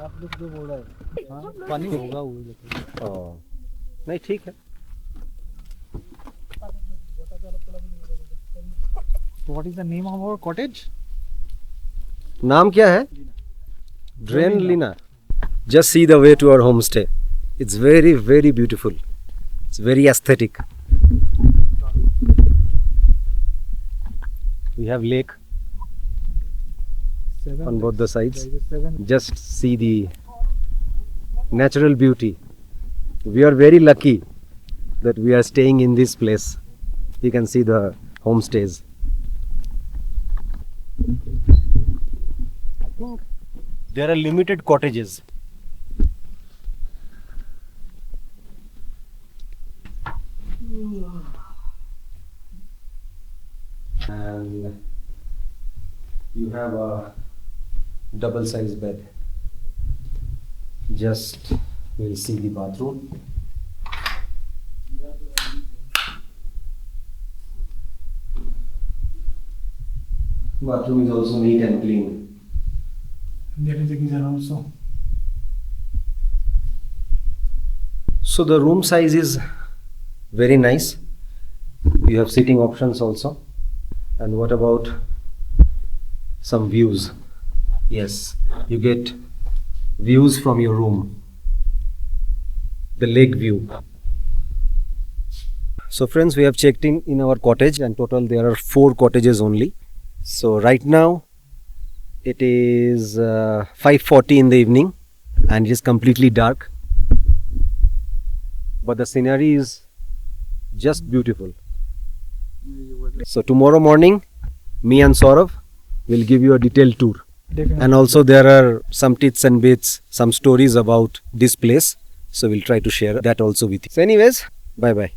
आप लोग जो बोल रहे हैं पानी होगा वो नहीं ठीक है. What is the name of our cottage? नाम क्या है? Drenlyna. Just see the way to our homestay. It's very, very beautiful. It's very aesthetic. We have lake on both the sides. Just see the natural beauty. We are very lucky that we are staying in this place. You can see the homestays. I think there are limited cottages. And you have a double size bed. Just we'll see the bathroom. Bathroom is also neat and clean. There is a geyser also. So the room size is very nice. You have sitting options also. And what about some views? Yes, you get views from your room. The lake view. So friends, we have checked in our cottage, and total there are 4 cottages only. So right now it is 5:40 in the evening and it is completely dark. But the scenery is just beautiful. So tomorrow morning, me and Saurav will give you a detailed tour. Definitely. And also there are some tidbits and bits, some stories about this place. So we'll try to share that also with you. So anyways, bye bye.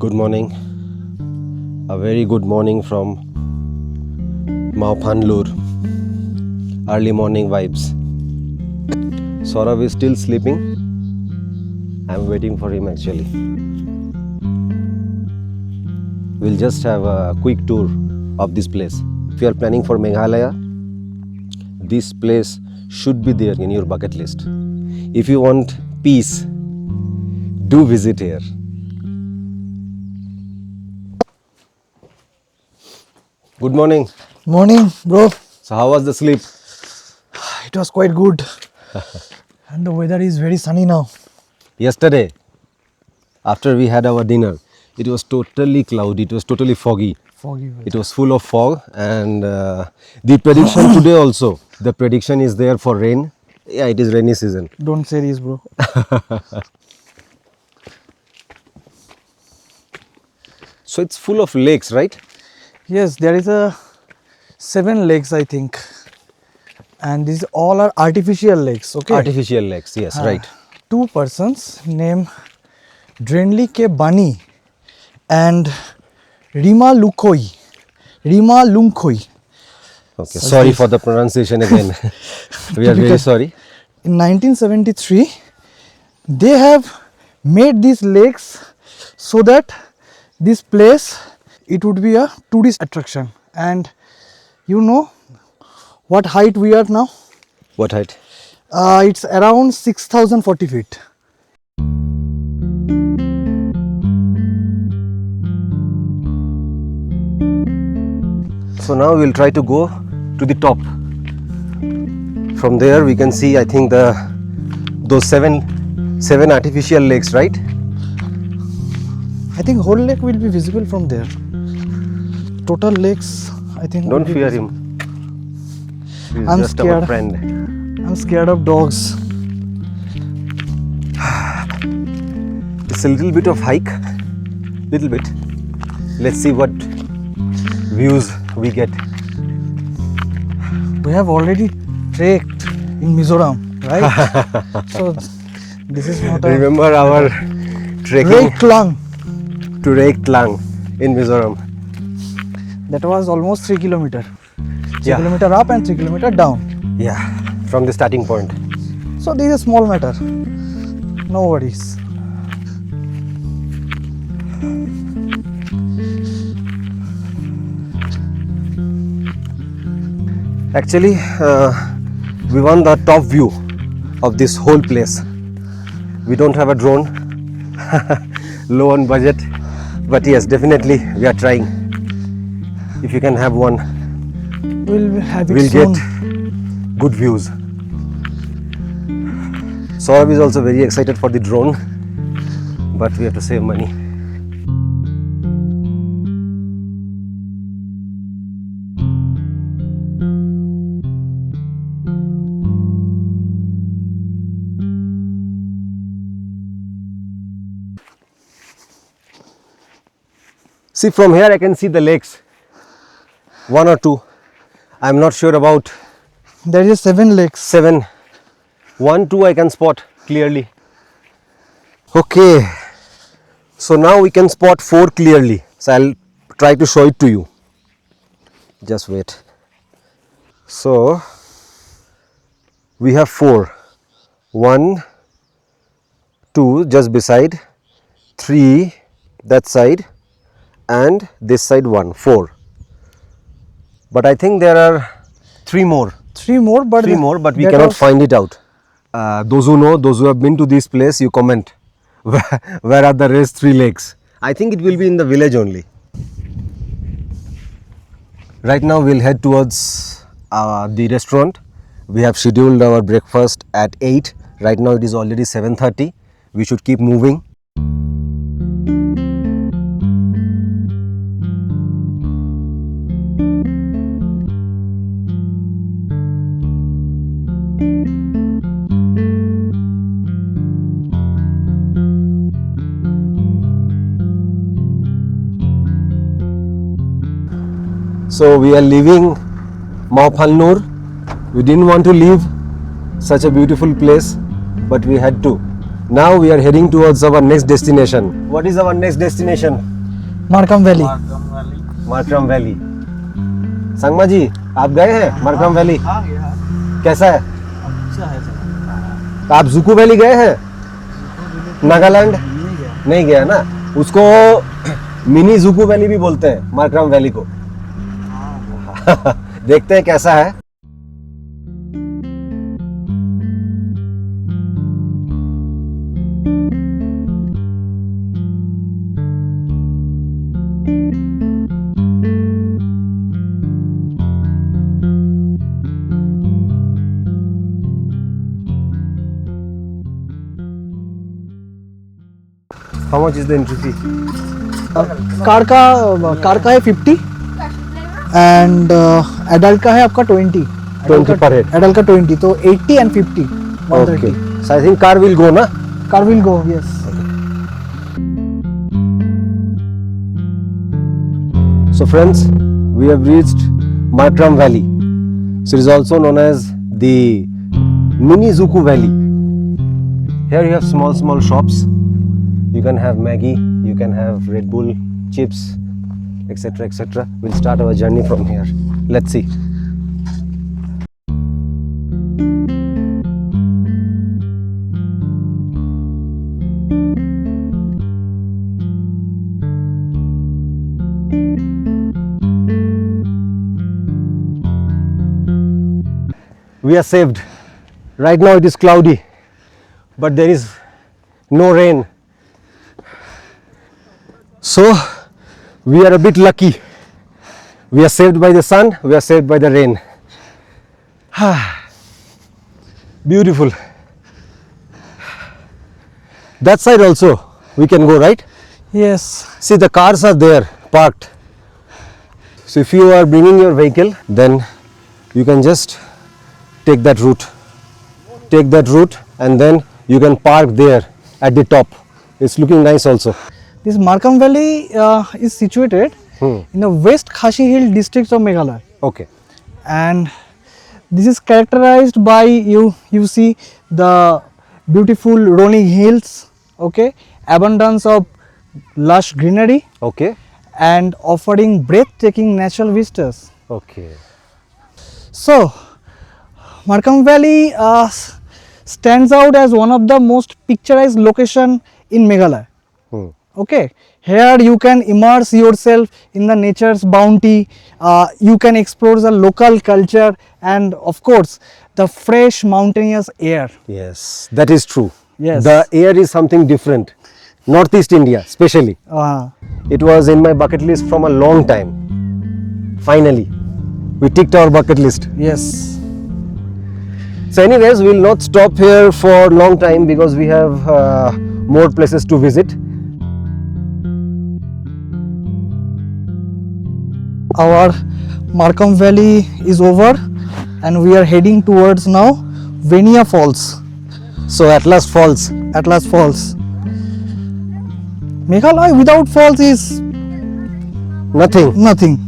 Good morning. A very good morning from Mawphanlur. Early morning vibes. Saurav is still sleeping. I'm waiting for him actually. We'll just have a quick tour of this place. If you are planning for Meghalaya, this place should be there in your bucket list. If you want peace, do visit here. Good morning. Morning, bro. So how was the sleep? It was quite good. And the weather is very sunny now. Yesterday, after we had our dinner, it was totally cloudy, it was totally foggy. Foggy weather. It was full of fog, and the prediction today also, the prediction is there for rain. Yeah, it is rainy season. Don't say this, bro. So it's full of lakes, right? Yes, there is a 7 lakes, I think. And these all are artificial lakes, okay? Artificial lakes, yes, right. 2 persons named Drenlyna and Rima Lunkhoi. Okay, sorry for the pronunciation again. We are very sorry. In 1973, they have made these lakes so that this place, it would be a tourist attraction. And you know what height we are now? What height? It's around 6,040 feet. So now we'll try to go to the top. From there we can see, I think, those 7 7 artificial lakes, right? I think whole lake will be visible from there. Total lakes, I think. Don't will be fear visible. him. He's I'm just our scared. friend. I'm scared of dogs. It's a little bit of hike. Little bit. Let's see what views we get. We have already trekked in Mizoram, right? So this is not a Remember our trekking Reiklang. to Reiklang in Mizoram. That was almost 3 kilometer. 3 Yeah. kilometer up and 3 kilometer down. Yeah, from the starting point. So this is a small matter. No worries. Actually, we want the top view of this whole place. We don't have a drone, low on budget, but yes, definitely we are trying. If you can have one, We'll have it we'll soon. get good views. Saurabh is also very excited for the drone, but we have to save money. See, from here I can see the lakes, 1 or 2. I'm not sure about There is 7 lakes. 7. 1, 2 I can spot clearly. Okay, so now we can spot 4 clearly. So I'll try to show it to you. Just wait. So we have 4. 1, 2 just beside, 3 that side, and this side 1, 4. But I think there are 3 more. 3 more, but 3 more, but we that cannot was- find it out. Those who know, those who have been to this place, you comment. Where are the rest 3 lakes? I think it will be in the village only. Right now we'll head towards the restaurant. We have scheduled our breakfast at 8. Right now it is already 7:30. We should keep moving. So we are leaving Mawphanlur. We didn't want to leave such a beautiful place, but we had to. Now we are heading towards our next destination. What is our next destination? Markham Valley. Markham Valley. Sangma जी, आप गए हैं Markham valley? कैसा है? तो आप जुकू valley गए हैं? नागालैंड? नहीं गया ना? उसको मिनी जुकू वैली भी बोलते हैं, मार्कम वैली को. देखते हैं कैसा है. How much is the entry fee? Car का है 50 एंड एडल्ट का है आपका 20. 20 per head. एडल्ट का 20, तो 80 and 50. 130. Okay. So I think car will go, na? Car will go, yes. So friends, we have reached Markham Valley. So it is also known as the Mini Zuku Valley. Here you have small shops. You can have Maggie, you can have Red Bull, chips, etc, etc. We'll start our journey from here. Let's see. We are saved. Right now it is cloudy, but there is no rain. So we are a bit lucky. We are saved by the sun, we are saved by the rain. Beautiful. That side also we can go, right? Yes. See, the cars are there parked. So if you are bringing your vehicle, then you can just take that route. Take that route and then you can park there at the top. It's looking nice also. This Markham Valley is situated in the West Khasi Hill district of Meghalaya, Okay. and this is characterized by you see the beautiful rolling hills, okay, abundance of lush greenery, Okay. and offering breathtaking natural vistas. Okay. So Markham Valley stands out as one of the most picturesque location in Meghalaya. Okay, here you can immerse yourself in the nature's bounty, you can explore the local culture, and of course the fresh mountainous air. Yes, that is true. Yes. The air is something different. Northeast India especially. It was in my bucket list from a long time. Finally, we ticked our bucket list. Yes. So anyways, we will not stop here for a long time because we have more places to visit. Our Markham Valley is over and we are heading towards now Wenia Falls. So Atlas Falls. Atlas Falls. Meghalaya without falls is Nothing. nothing.